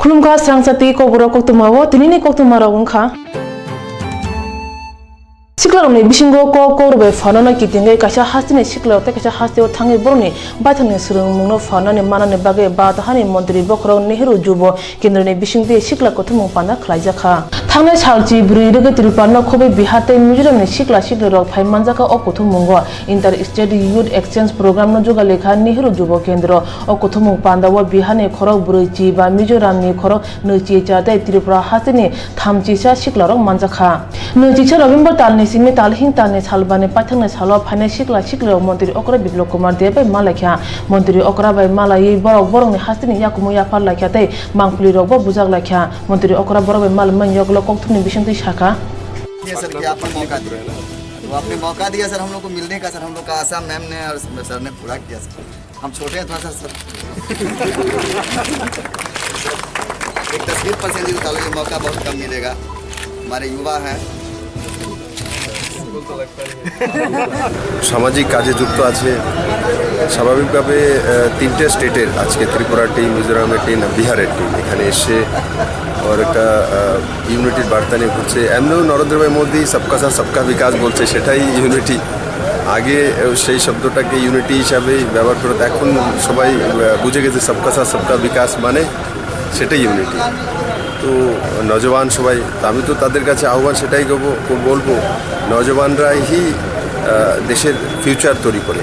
Khulumka Swrangchati Kokborok Koktwma tinini Koktwma rogungkha Siklaroni bisingo Kokborok fanana kitingai kaisa hastini siklar te kaisa hastio thangi boroni baithani surung mungno fanani manani bage batahani mantri bokrong Nehru Jubo Kendroni bisingte sikla kothumung pana khlaijakha Thangnai salchi bri rege triparna khobe Bihar te Mizoramni sikla siklarok phaimanjaka o kothumunggo Inter State Youth Exchange Program no juga lekha Nehru Jubo Kendro o kothumung pandawo Biharni khorok bruichi ba Mizoramni khorok neuchi chate Tripura hastini thamchisa siklarok manjakha neuchi November talni simi talhing talni salbane pathangna salo phane sikla siklarok mantri okra Biplop Kumar Debai malakha mantri okra bai malai borok borokni hastini yakumu yapar lakha tei mangpuli rok bo bujak lakha mantri okra borok bai mal manyok Koktwma बिशंती शाखा sir कि आपको मौका दिया तो आपने मौका दिया sir हम लोग को मिलने का सर हम लोग का आशा मैम ने और सर ने पूरा किया सर हम छोटे हैं थोड़ा सा सर एक तस्वीर पर से निकालो ये मौका बहुत कम मिलेगा हमारे युवा हैं সামাজিক কাজে যুক্ত আছে স্বাভাবিকভাবে তিনটে স্টেটের আজকে ত্রিপুরা টিম মিজোরামের টিম বিহারের টিম এখানে এসে और একটা ইউনিটির বার্তা নিয়ে ঘুরছে এমনিও নরেন্দ্র ভাই মোদি সবকা সাথ সবকা বিকাশ বলছে সেটাই ইউনিটি আগে সেই শব্দটাকে ইউনিটি হিসাবে ব্যবহার করে এখন সবাই বুঝে গেছে সবকা সাথ সবকা বিকাশ মানে সেটাই ইউনিটি তো নজওয়ান সবাই আমি তো তাদের কাছে আহ্বান সেটাই বলবো নজওয়ানরাই দেশের ফিউচার তৈরি করে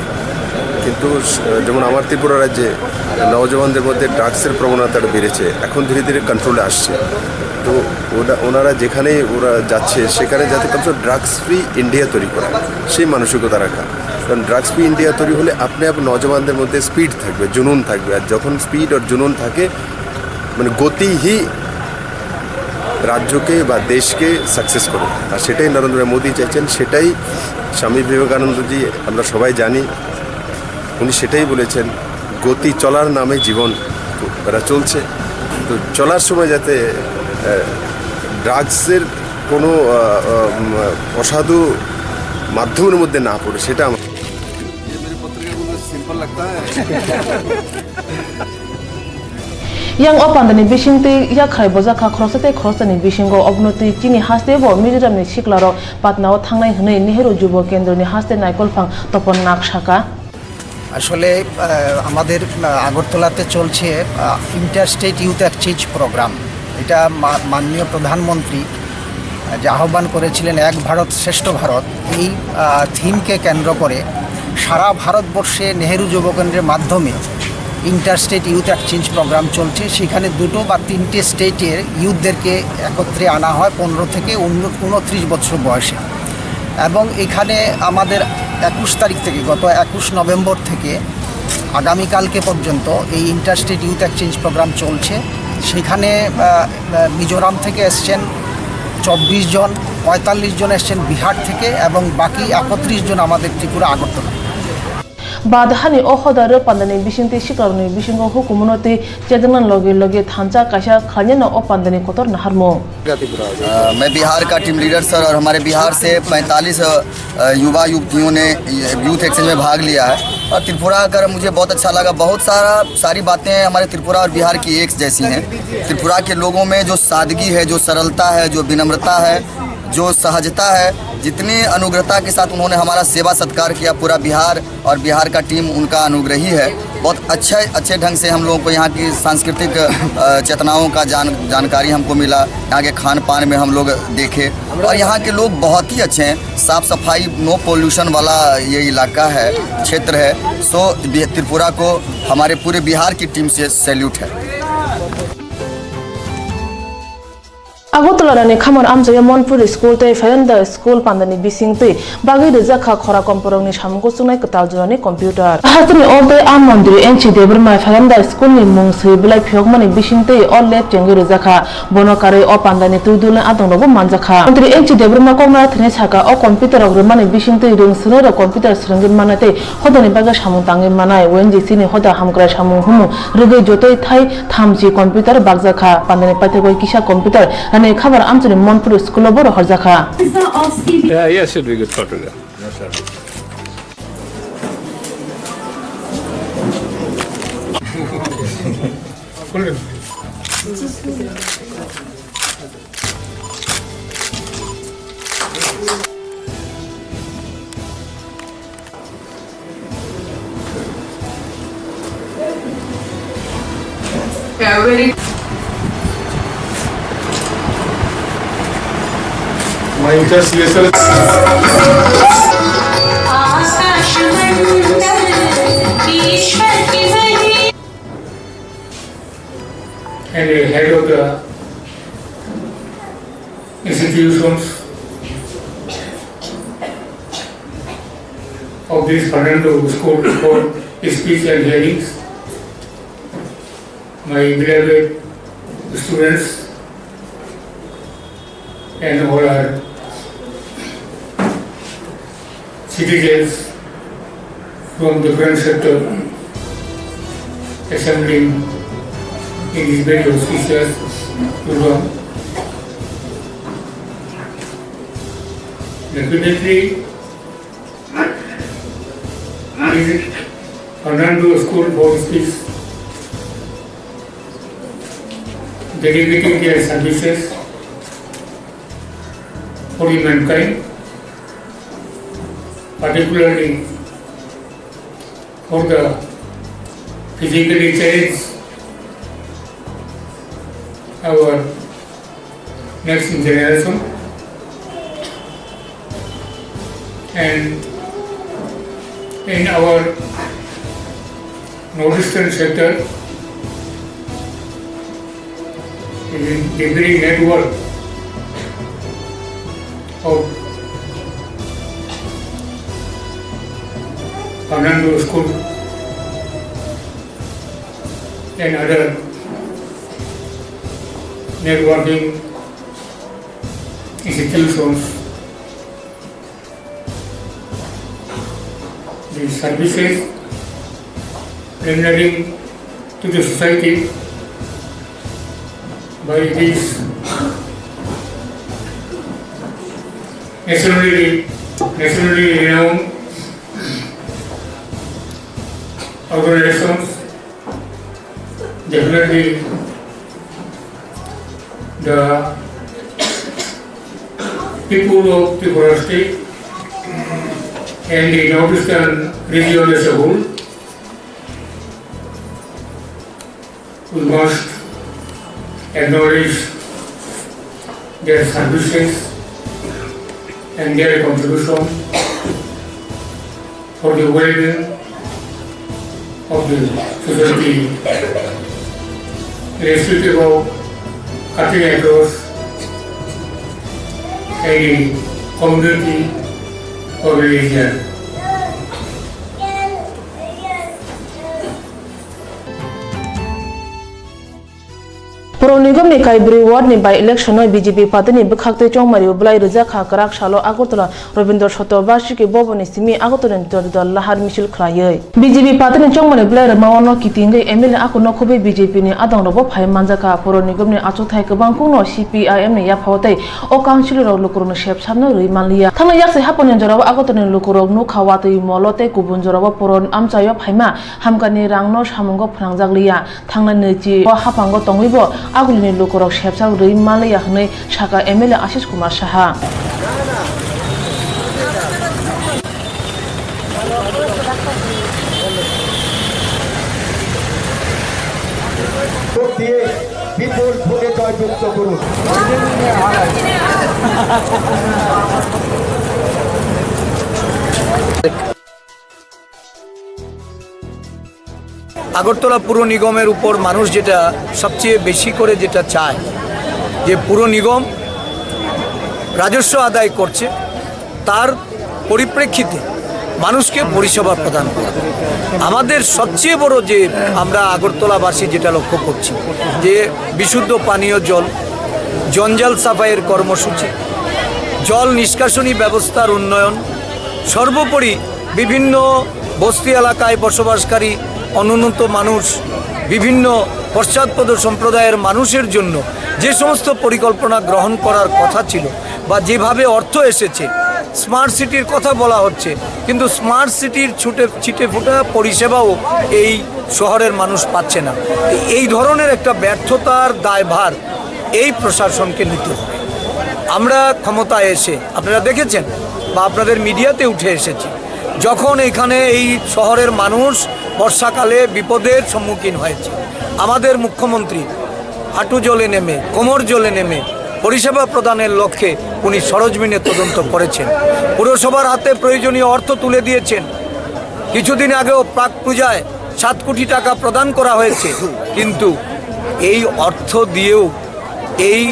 কিন্তু যেমন আমার ত্রিপুরা রাজ্যে নওজওয়ানদের মধ্যে ড্রাগসের প্রবণতাটা বেড়েছে এখন ধীরে ধীরে কন্ট্রোলে আসছে তো ওনারা যেখানে ওরা যাচ্ছে সেখানে যাতে কমসে ড্রাগস ফ্রি ইন্ডিয়া তৈরি করা সেই মানসিকতা রাখা কারণ ড্রাগস ফ্রি ইন্ডিয়া তৈরি হলে আপনি নওজওয়ানদের মধ্যে স্পিড থাকবে জুনুন থাকবে আর যখন স্পিড আর জুনুন থাকে মানে গতিই রাজ্যকে বা দেশকে সাকসেস করে আর সেটাই নরেন্দ্র মোদী চাইছেন সেটাই স্বামী বিবেকানন্দজি আমরা সবাই জানি উনি সেটাই বলেছেন গতি চলার নামে জীবন এরা চলছে তো চলার সময় যাতে ড্রাগসের কোনো অসাধু মাধ্যমের মধ্যে না পড়ে সেটা আমার सिंपल लगता है Yang opandani bisingte ya khrai bojaka khrossate khrossani bisingo obnoti chini hastebo Mizoramni siklarok patnao thangnai hnei Nehru Jubo Kendroni haste naikolphang topon nak shaka আসলে আমাদের আগরতলাতে চলছে inter state youth exchange programme এটা মাননীয় প্রধানমন্ত্রী যে আহ্বান করেছিলেন এক ভারত শ্রেষ্ঠ ভারত এই থিমকে কেন্দ্র করে সারা ভারতবর্ষে নেহেরু যুব কেন্দ্রের মাধ্যমে inter state youth exchange programme চলছে সেখানে দুটো বা তিনটে স্টেটের ইউথদেরকে একত্রে আনা হয় 15 থেকে 29 বছর বয়সে এবং এখানে আমাদের 21 তারিখ থেকে গত 21 নভেম্বর থেকে আগামীকালকে পর্যন্ত এই inter state youth exchange programme চলছে সেখানে মিজোরাম থেকে এসছেন 24 জন 45 জন এসছেন বিহার থেকে এবং বাকি 31 জন আমাদের Tripura Agartala Badhani ohodare pandani bisingte siklaroni bisingo hukumunoti chednan loge thancha kaisa khanyana opandani kotor naharmo मैं बिहार का टीम लीडर सर और हमारे बिहार से 45 युवा युवतियों ने यूथ एक्सचेंज में भाग लिया है और त्रिपुरा कर मुझे बहुत अच्छा लगा बहुत सारी बातें हमारे त्रिपुरा और बिहार की एक जैसी हैं त्रिपुरा के लोगों में जो सादगी है जो सरलता है जो विनम्रता है जो सहजता है जितनी अनुग्रहता के साथ उन्होंने हमारा सेवा सत्कार किया पूरा बिहार और बिहार का टीम उनका अनुग्रही है बहुत अच्छे ढंग से हम लोगों को यहाँ की सांस्कृतिक चेतनाओं का जानकारी हमको मिला यहाँ के खान पान में हम लोग देखे और यहाँ के लोग बहुत ही अच्छे हैं साफ़ सफाई नो पोल्यूशन वाला ये इलाका है क्षेत्र है सो त्रिपुरा को हमारे पूरे बिहार की टीम से सैल्यूट है Agotolani khamar amjaya Monpur School te Faranda School pandani bisingte bagi rejakha khora komporongni samgo sunai katal jorani computer hasni orde amandri enchi debrma Faranda School ni mung sibulai phiokmani bisingte all lab chengi rejakha bonokare o pandani tuidulna adongnobo manjakha andri enchi debrma kongna thne saka o computer ogrmani bisingte ring sunora computer srangin manate hodani baga samung tangi manai wenji sini hoda hamkra samung humu rege jotoi thai thamji computer bagjakha pandani pathegoi kisa computer Khabar amchani Monpur School boro harjakha Yeah, yes, it will be good photograph. No, sir. My interest vessel. And the head of the institutions of this Fernando School for Speech and Hearings, my beloved students, and all our citizens from different sectors assembling in this very auspicious program. Definitely, is Fernando School for Speech dedicating their services for mankind, particularly for the physically challenged, our next generation, and in our northeastern sector, in the very network of Fernando School and other networking institutions, the services rendering to the society by these nationally renowned organizations. Definitely the people of Kokborok state and the northeastern region as a whole, we must acknowledge their services and their contribution for the well-being of the society, irrespective of cutting across any community or religion. Puro nigam ni kai bri ward ni by election no BJP party ni bekhakte chongmari blai reja kha karak shalo agotla Robindra Shotobashi ke bobo ni simi agotoren tor dal lahar misil khraye BJP party ni chongmari blai ramawono kitingai MLA akono khobe BJP ni adang robo phai manjaka puro nigam ni achothai kabang kungno CPIM ni yaphawtai o council ro lukurno shep samno rui manliya thangna yakse hapon jorabo agotoren lukurok nu khawatei molote kubun jorabo puro amchayo phaima hamkani rangno samungo phrangjakliya thangna nechi o hapango tongibo agulini lukurok shepsak rui malaya hnei Shaka MLA Ashish Kumar Saha বিপুল ভোটে জয়যুক্ত করুন। আগরতলা পুর নিগমের উপর মানুষ যেটা সবচেয়ে বেশি করে যেটা চায় যে পুর নিগম রাজস্ব আদায় করছে তার পরিপ্রেক্ষিতে মানুষকে পরিষেবা প্রদান করা। আমাদের সবচেয়ে বড় যে আমরা আগরতলাবাসী যেটা লক্ষ্য করছি যে বিশুদ্ধ পানীয় জল, জঞ্জাল সাফাইয়ের কর্মসূচি, জল নিষ্কাশনী ব্যবস্থার উন্নয়ন, সর্বোপরি বিভিন্ন বস্তি এলাকায় বসবাসকারী অনুন্নত মানুষ, বিভিন্ন পশ্চাৎপদ সম্প্রদায়ের মানুষের জন্য যে সমস্ত পরিকল্পনা গ্রহণ করার কথা ছিল বা যেভাবে অর্থ এসেছে, স্মার্ট সিটির কথা বলা হচ্ছে, কিন্তু স্মার্ট সিটির ছিটে ফোটা পরিষেবাও এই শহরের মানুষ পাচ্ছে না। এই ধরনের একটা ব্যর্থতার দায়ভার এই প্রশাসনকে নিতে হবে। আমরা ক্ষমতায় এসে আপনারা দেখেছেন বা আপনাদের মিডিয়াতে উঠে এসেছি, যখন এখানে এই শহরের মানুষ বর্ষাকালে বিপদের সম্মুখীন হয়েছে, আমাদের মুখ্যমন্ত্রী হাঁটু জলে নেমে কোমর জলে নেমে পরিষেবা প্রদানের লক্ষ্যে উনি সরজমিনে তদন্ত করেছেন। পুরসভার হাতে প্রয়োজনীয় অর্থ তুলে দিয়েছেন। কিছুদিন আগেও প্রাক পূজায় 7 কোটি টাকা প্রদান করা হয়েছে, কিন্তু এই অর্থ দিয়েও এই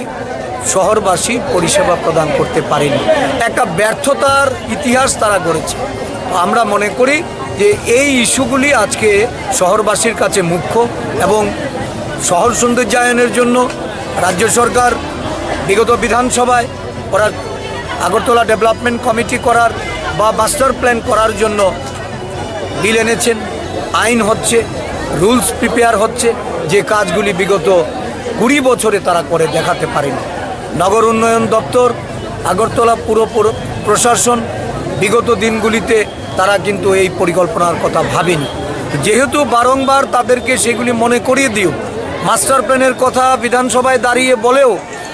শহরবাসী পরিষেবা প্রদান করতে পারেনি। একটা ব্যর্থতার ইতিহাস তারা গড়েছে। আমরা মনে করি যে এই ইস্যুগুলি আজকে শহরবাসীর কাছে মুখ্য, এবং শহর সৌন্দর্যায়নের জন্য রাজ্য সরকার বিগত বিধানসভায় ওরা আগরতলা ডেভেলপমেন্ট কমিটি করার বা মাস্টার প্ল্যান করার জন্য বিল এনেছেন, আইন হচ্ছে, রুলস প্রিপেয়ার হচ্ছে, যে কাজগুলি বিগত 20 বছরে তারা করে দেখাতে পারেনি। নগর উন্নয়ন দপ্তর, আগরতলা পুর প্রশাসন বিগত দিনগুলিতে তারা কিন্তু এই পরিকল্পনার কথা ভাবেনি। যেহেতু বারংবার তাদেরকে সেগুলি মনে করিয়ে দিও, মাস্টার প্ল্যানের কথা বিধানসভায় দাঁড়িয়ে বলেও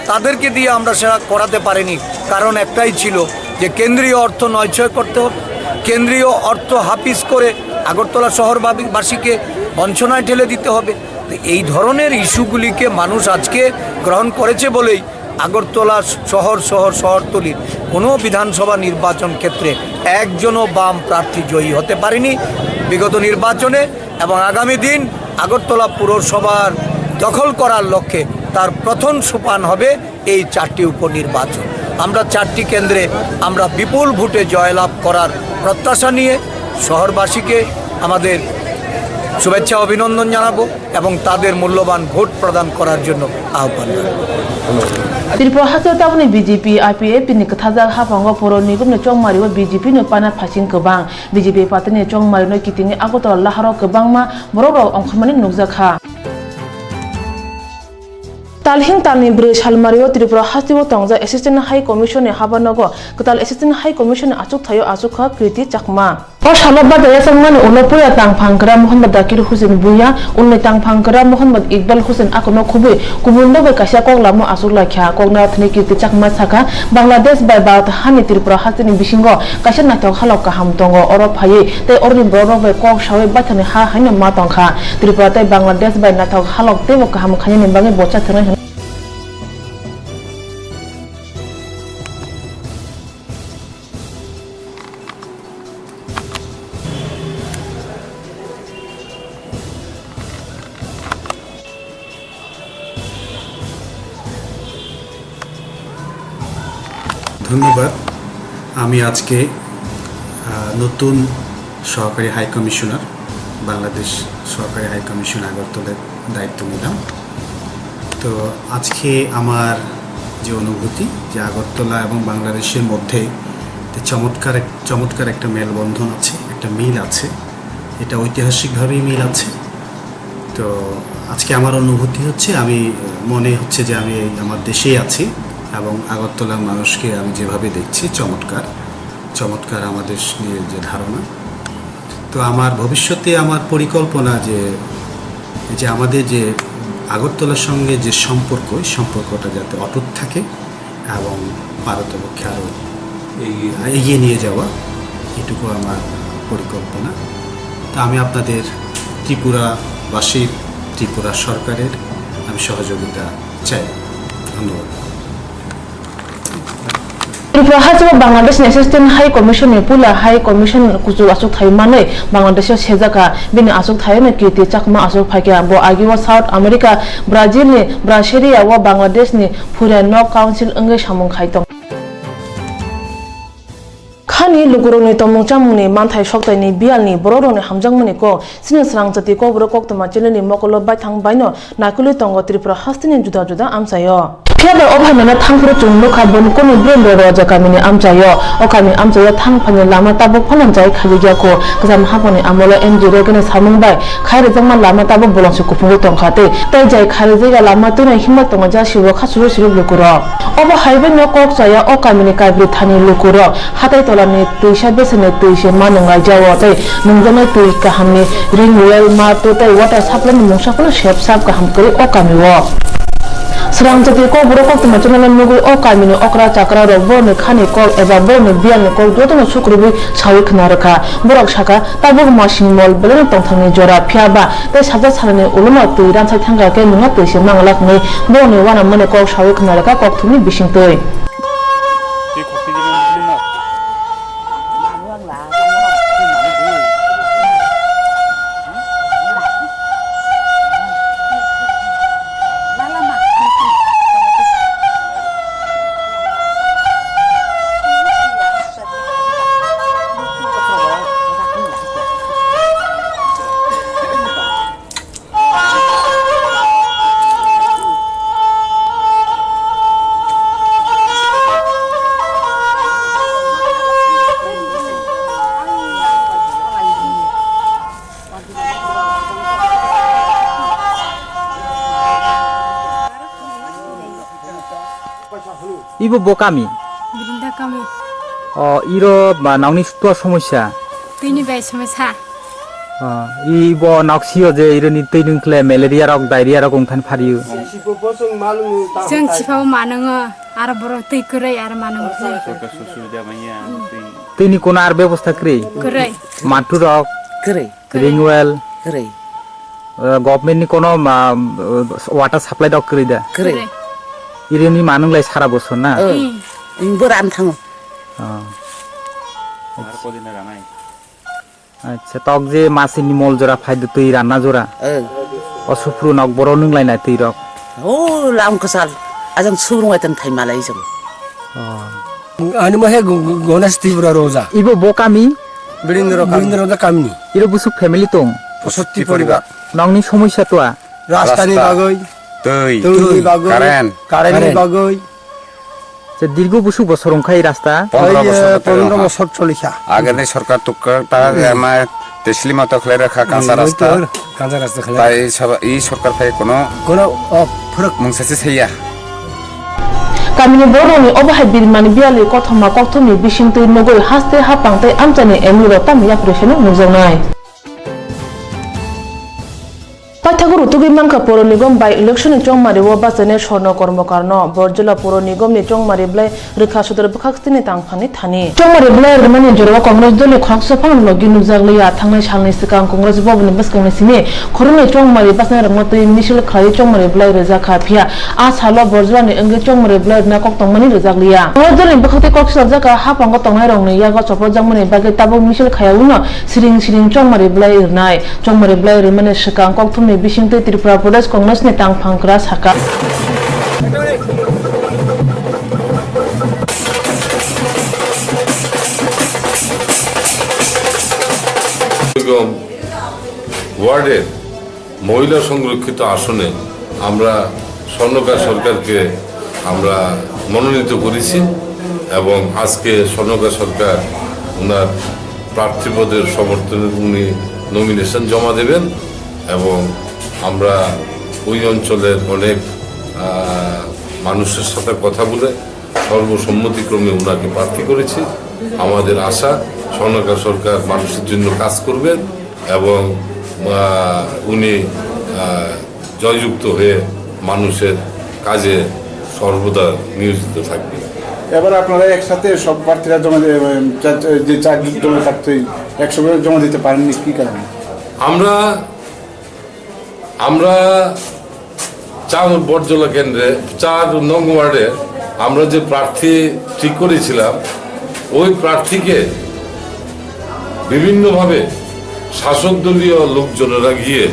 তাদেরকে দিয়ে আমরা সেটা করাতে পারিনি। কারণ একটাই ছিল যে কেন্দ্রীয় অর্থ নয়ছয় করতে হবে, কেন্দ্রীয় অর্থ হাফিজ করে আগরতলা শহরবাসীকে বঞ্চনায় ঠেলে দিতে হবে। এই ধরনের ইস্যুগুলিকে মানুষ আজকে গ্রহণ করেছে বলেই আগরতলা শহরতলির কোনো বিধানসভা নির্বাচন ক্ষেত্রে একজনও বাম প্রার্থী জয়ী হতে পারেনি বিগত নির্বাচনে, এবং আগামী দিন আগরতলা পুরসভার দখল করার লক্ষ্যে তার প্রথম সোপান হবে এই 4টি উপনির্বাচন। আমরা 4টি কেন্দ্রে আমরা বিপুল ভোটে জয়লাভ করার প্রত্যাশা নিয়ে শহরবাসীকে আমাদের শুভেচ্ছা অভিনন্দন জানাবো এবং তাদের মূল্যবান ভোট প্রদান করার জন্য আহ্বান জানাবো। ত্রিপুরা হাজার তাবনি বিজেপি আইপিএফ नि कथाजा हाफांगो परो निगमनो चंगमारिबो बीजेपी नो पाना फासिं गोबां बीजेपी पार्टी नि चंगमारिनो कितिनि आगरतला लाहाराव गोबांमा बर'राव अंखरमानि नुकजाखा तालहिं तालनि ब्रै सालमारियाव त्रिपुरा हास्तिबो तंजा एसिस्टेंट हाई कमिशन नि हाबानगो कताल एसिस्टेंट हाई कमिशन आचुक थायो आचुखा कृति चाकमा और सालो बादाया संगमानि उलपुया तांगफांगरा मोहम्मद दाकिर हुसैन बुया उन्नै तांगफांगरा मोहम्मद इकबाल हुसैन आकोनो खुबै गुबुननोबो कासिया कगलामो आचुक लाखिया कगना थनि कृति चाकमा साखा बांग्लादेश बाय भारत हानि त्रिपुरा हास्तिनि बिसिंगो कासिया नाथक हालाव काहाम दंगो अर फायै तै अरनि बर'राव बाय कग सावै बाथानि हा हायनो मा तंखा त्रिपुरा तै बांग्लादेश बाय नाथक हालाव तेबो काहाम खानि निबाङै बचा थनै ধন্যবাদ। আমি আজকে নতুন সহকারী হাই কমিশনার বাংলাদেশ সহকারী হাই কমিশন আগরতলার দায়িত্ব নিলাম। তো আজকে আমার যে অনুভূতি যে আগরতলা এবং বাংলাদেশের মধ্যে চমৎকার একটা মেলবন্ধন আছে, একটা মিল আছে, এটা ঐতিহাসিকভাবেই মিল আছে। তো আজকে আমার অনুভূতি হচ্ছে আমি মনে হচ্ছে যে আমি আমার দেশেই আছি এবং আগরতলার মানুষকে আমি যেভাবে দেখছি চমৎকার আমাদের নিয়ে যে ধারণা। তো আমার ভবিষ্যতে আমার পরিকল্পনা যে আমাদের যে আগরতলার সঙ্গে যে সম্পর্কটা যাতে অটুট থাকে এবং পারতপক্ষে আরও এগিয়ে নিয়ে যাওয়া, এটুকু আমার পরিকল্পনা। তা আমি আপনাদের ত্রিপুরাবাসীর, ত্রিপুরা সরকারের আমি সহযোগিতা চাই। ধন্যবাদ। त्रिपुरा हाजो बांग्लादेश एसिस्टेंट हाई कमिशन नि पुला हाई कमिशन कुजु आसुक थाय माने बांग्लादेश सेजाका बिनि आसुक थाय ने कीर्ति चाकमा आसुक फाइके बो आगिवा साउथ अमेरिका ब्राजिल नि ब्रासिलिया व बांग्लादेश नि फुरा न काउंसिल अंगे सामुं खायतम खानि लुगुरनि तमुंचामुनि मानथाय सक्तायनि बियालनि बर'रनि हामजांमुनि को सिनि स्रांचति कोकब्रक कोक्तमा जिल्लानि मकल बायथां बायनो नाकुलि तंग त्रिपुरा हास्तिनि जुदा जुदा आमसायो। Fiaba obhamena thangpro chungno khabon kono brendo roja kamini amchayo o kami amchayo thangphani lama tabo phonan jai khajigya ko kazam haponi amola mj regene samungbai khaire jangma lama tabo bolongsi kupungo tongkhate tai jai khaire jaiga lama tuna himma tonga ja sibo khasuru siru lukuro obo haibe no kok jaya o kamini kaibri thani lukuro hatai tolani tuisha besene tuishe manunga jawo tai nungjana tui kahamni ringwell ma to tai water supply ni mungsa kono shep sap kaham kari o kamiwo Swrangchati Kokborok Koktwma channel nugu o kamini okra chakra ro borni khani kok eba borni bialni kok jotono sukrubi chawi khnaraka borok saka tabuk masing mol beleni tongthangni jora phiaba tai saja sarani uluma tui ransai thanga ke nunga tuise manglakni borni wana mane kok chawi khnaraka Koktwmni bisingtoi Ibu bokami. Berinda kami. Iro nauni sutua সমস্যা. Tini bai সমস্যা. Ibo naksio je iro ni teinung kle malaria rok diarrhea rok ongthan phariu. Jeng sifau manungo aro borok tei kurai aro manung. Teini kono ar ব্যবস্থা kre. Kurai. Matu rok. Kurai. Ringwell. Kurai. Government ni kono water supply dok kre da. Kurai. Irini manunglai sara bosor na. Boran thango. আচ্ছা তক যে মাসিনি মল জোড়া ফাইদে তুই রান্না জোড়া অসুপ্রু knock বড় নংলাই না তুই রক ও লাম কসাল আজং সুরুং আইতেন থাই মালাই জং Anu mah gonas tibra roja. ইবো বোকামি Berinda roja kamni. ইরো বুসু ফ্যামিলি তং Sotti poribar. নংনি সমস্যা তোয়া Rastani bagoi. Tui bagoi. Karen bagoi. যে দীর্ঘ বুসু বছর অংখাই রাস্তা 15 বছর চলিছা আগে সরকার টুকটা আমার তেসলি মতো খলে রাখা কাঁচা রাস্তা খেলা তাই এই সরকার ফাই কোনো ফরক মুংসাসি সেইয়া kamini boroni obahai birmani biali kothoma Koktwmni bisingtoi nogoi haste hapangtai amchani emiro tamya preseno nungjangnai Paithakuru tugi mangka poro nigom by election chongmari wo basane sorno kormokarno borjila poro nigom ni chongmari blai rekha sudar bkhakstini tangphani thani chongmari blai rmani jorwa congress doli khakso phang logi nujaglia thangnai salni sikang congress bobni baskangni sini khorunai chongmari basna rangmotoi misil khlai chongmari blai reja khapia a salo borjila ni engge chongmari blai na Koktwmani rejaglia congress doli bkhakti koksal jaka hapango tongnai rongni yaga chopo jangmani bage tabo misil khayauno siring chongmari blai irnai chongmari blai rmani sikang Koktwmni bisingtoi Tripura Pradesh Congress ni tangphangkra saka ওয়ার্ডের মহিলা সংরক্ষিত আসনে আমরা স্বর্ণকার সরকারকে আমরা মনোনীত করেছি এবং আজকে স্বর্ণকার সরকার ওনার প্রার্থীপদের সমর্থনে উনি নমিনেশন জমা দেবেন এবং আমরা ওই অঞ্চলের অনেক মানুষের সাথে কথা বলে সর্বসম্মতিক্রমে ওনাকে প্রার্থী করেছি আমাদের আশা স্বর্ণকার সরকার মানুষের জন্য কাজ করবেন এবং উনি জয়যুক্ত হয়ে মানুষের কাজে সর্বদা নিয়োজিত থাকবেন এবার আপনারা একসাথে সব প্রার্থীরা জমা যে চার্জ জমা থাকতে একসঙ্গে জমা দিতে পারেননি কি কারণে আমরা 4 বর্জলা কেন্দ্রে 4 নং ওয়ার্ডে আমরা যে প্রার্থী ঠিক করেছিলাম ওই প্রার্থীকে বিভিন্নভাবে শাসক দলীয় লোকজনেরা গিয়ে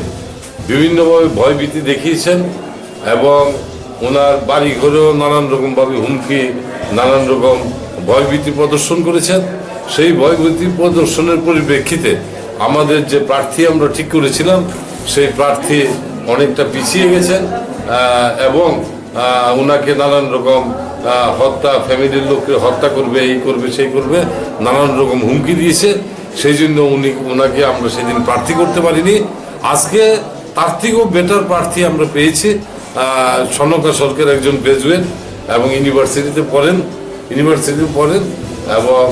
বিভিন্নভাবে ভয়ভীতি দেখিয়েছেন এবং ওনার বাড়ি ঘরেও নানান রকমভাবে হুমকি নানান রকম ভয়ভীতি প্রদর্শন করেছেন সেই ভয়ভীতি প্রদর্শনের পরিপ্রেক্ষিতে আমাদের যে প্রার্থী আমরা ঠিক করেছিলাম সেই প্রার্থী অনেকটা পিছিয়ে গেছেন এবং ওনাকে নানান রকম হত্যা, ফ্যামিলির লোককে হত্যা করবে, এই করবে সেই করবে, নানান রকম হুমকি দিয়েছে। সেই জন্য ওনাকে আমরা সেদিন প্রার্থী করতে পারিনি। আজকে তার থেকেও বেটার প্রার্থী আমরা পেয়েছি। সনকা সরকার একজন গ্রাজুয়েট এবং ইউনিভার্সিটিতে পড়েন এবং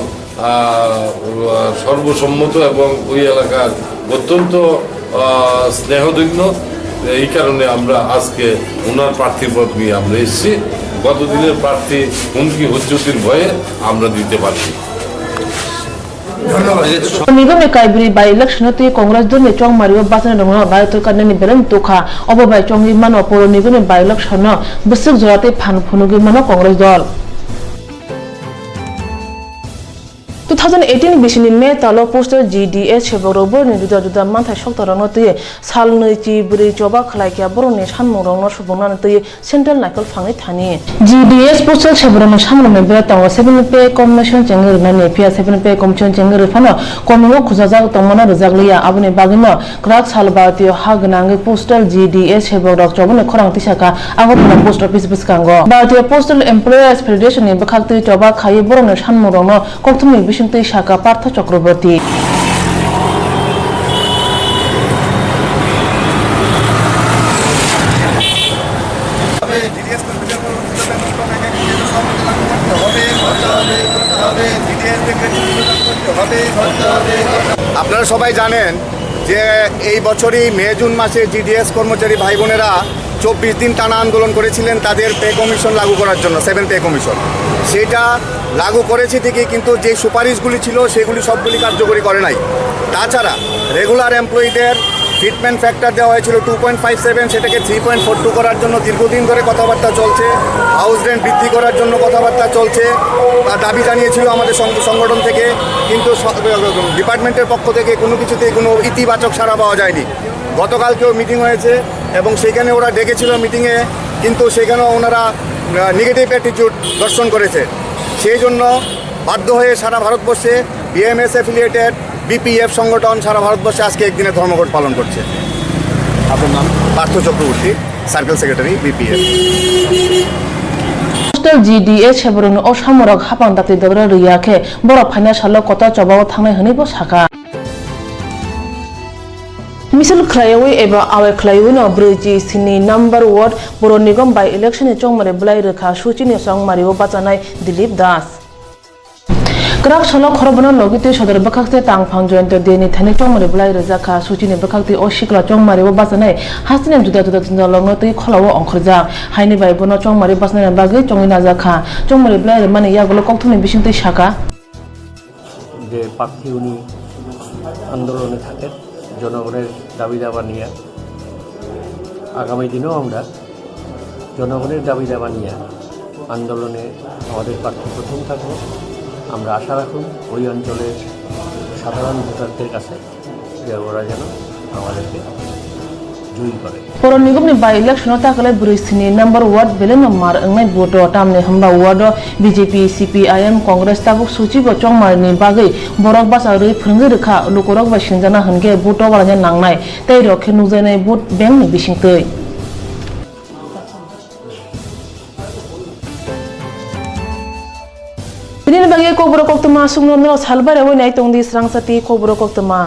সর্বসম্মত এবং ওই এলাকার অত্যন্ত স্নেহধন্য। এই কারণে আমরা আজকে ওনার প্রার্থীপদ নিয়ে আমরা এসেছি। গতদিনের প্রার্থী হুমকি হুজ্জতির ভয়ে আমরা দিতে পারছি। নিগমে কাইবরি বাই ইলেকশন কংগ্রেস দল চং মারিও বাসন রং রায়ত কানে বেরম তুখা অববাই চংই মানো পৌর নিগমে বাই ইলেকশন বসুক জড়াতে ফান ফুনুগি মানো কংগ্রেস দল 2018 बिसिनि मे तालो पोस्टर GDS सेबरोबो नि जुदा जुदा मानथाय सक्तरनो तये साल नै चि ब्रै चबा खलायकिया बरनि सानमरंनो सुबुंनानो तये सेन्ट्रेल नाइकल फांनि थानि GDS पोस्टर सेबरोनो सामनो बे ताव 7 पे कमिशन चेंगर नानि पिया 7 पे कमिशन चेंगर फानो कमिनो खुजाजा तमना रजागलिया आबनि बागिनो क्राक साल बातियो हागनांगे पोस्टर GDS सेबरक चबनो खरां तिसाका आगोपना पोस्ट अफिस बिसकांगो भारतीय पोस्टल एम्प्लॉयर्स फेडरेशन नि बखाक्ति चबा खायि बरनो सानमरंनो कोक्तुमनि बिसिंतै शाखा पार्थ चक्रवर्ती আপনারা সবাই জানেন যে এই বছরই মে জুন মাসে জিডিএস কর্মচারী ভাই বোনেরা 24 দিন টানা আন্দোলন করেছিলেন তাদের পে কমিশন লাগু করার জন্য, 7 পে কমিশন। সেটা লাগু করেছে ঠিকই, কিন্তু যে সুপারিশগুলি ছিল সেগুলি সবগুলি কার্যকরী করে নাই। তাছাড়া রেগুলার এমপ্লয়িদের ফিটমেন্ট ফ্যাক্টর দেওয়া হয়েছিল 2.57, সেটাকে 3.42 করার জন্য দীর্ঘদিন ধরে কথাবার্তা চলছে। হাউস রেন্ট বৃদ্ধি করার জন্য কথাবার্তা চলছে, দাবি জানিয়েছিল আমাদের সংগঠন থেকে, কিন্তু ডিপার্টমেন্টের পক্ষ থেকে কোনো কিছুতেই কোনো ইতিবাচক সাড়া পাওয়া যায়নি। গতকালকেও মিটিং হয়েছে এবং সেখানে ওরা ডেকেছিল মিটিংয়ে, কিন্তু সেখানেও ওনারা নেগেটিভ অ্যাটিটিউড দর্শন করেছে। সেই জন্য বাধ্য হয়ে সারা ভারতবর্ষে বিএমএস অ্যাফিলিয়েটেড বিপিএফ সংগঠন সারা ভারতবর্ষে আজকে একদিনের ধর্মঘট পালন করছে। আপনার নাম? Partha Chakraborty, circle secretary BPF. GDS সেবরনো অসামরক হাপান দাতি দগরা রিয়াকে বড় ফাইনাল কতা চবাও থাंनाय হনিবো শাখা मिसल खलायवे एबा आवे खलायवे न ब्रैजि सिनि नम्बर वार्ड बर निगम बाय इलेक्शन चंगमारे ब्लाइ रेखा सुचिनि संगमारिओ बाचानाय दिलीप दास ग्राक सलक खरबनो लगिते सदर बखाक्ते तांगफां जयन्त देनि थाने चंगमारे ब्लाइ रेजाखा सुचिनि बखाक्ते ओ शिकला चंगमारिओ बाचानाय हासिने जुदा जुदा लंगनो तै खलावो अंखरजा हाइनि बाय बनो चंगमारे बाचानाय बागै चंगि नाजाखा चंगमारे ब्लाइ रे माने यागलो कक्तुमनि बिसिंतै शाखा जे पार्टी उनि आन्दोलने थाकेन জনগণের দাবি দাবা নিয়ে আগামী দিনেও আমরা জনগণের দাবি দাবা নিয়ে আন্দোলনে আমাদের প্রার্থী প্রথম থাকবো। আমরা আশা রাখুন ওই অঞ্চলের সাধারণ ভোটারদের কাছে যে ওরা যেন আমাদেরকে জয়ী করে। পৌর নিগমনি বাই ইলেকশন তাকলে ব্রৈসিনি নাম্বার ওয়ার্ড বেলেন মার अंगनाय भोट तामने हम्बा वार्ड बीजेपी सीपीआईएम कांग्रेस ताबुक सूची ब चंगमारनि बागै बरक बासा रै फोंगे रेखा लुकरक बा सिंजाना हनगे भोट वालाने नांनाय तै रखे नुजानाय भोट बैंक नि बिसिंतै बिनि बागै कोकबरक कोक्तमा सुंनो सालबारे वनाय तंगदि स्रांगसाति कोकबरक कोक्तमा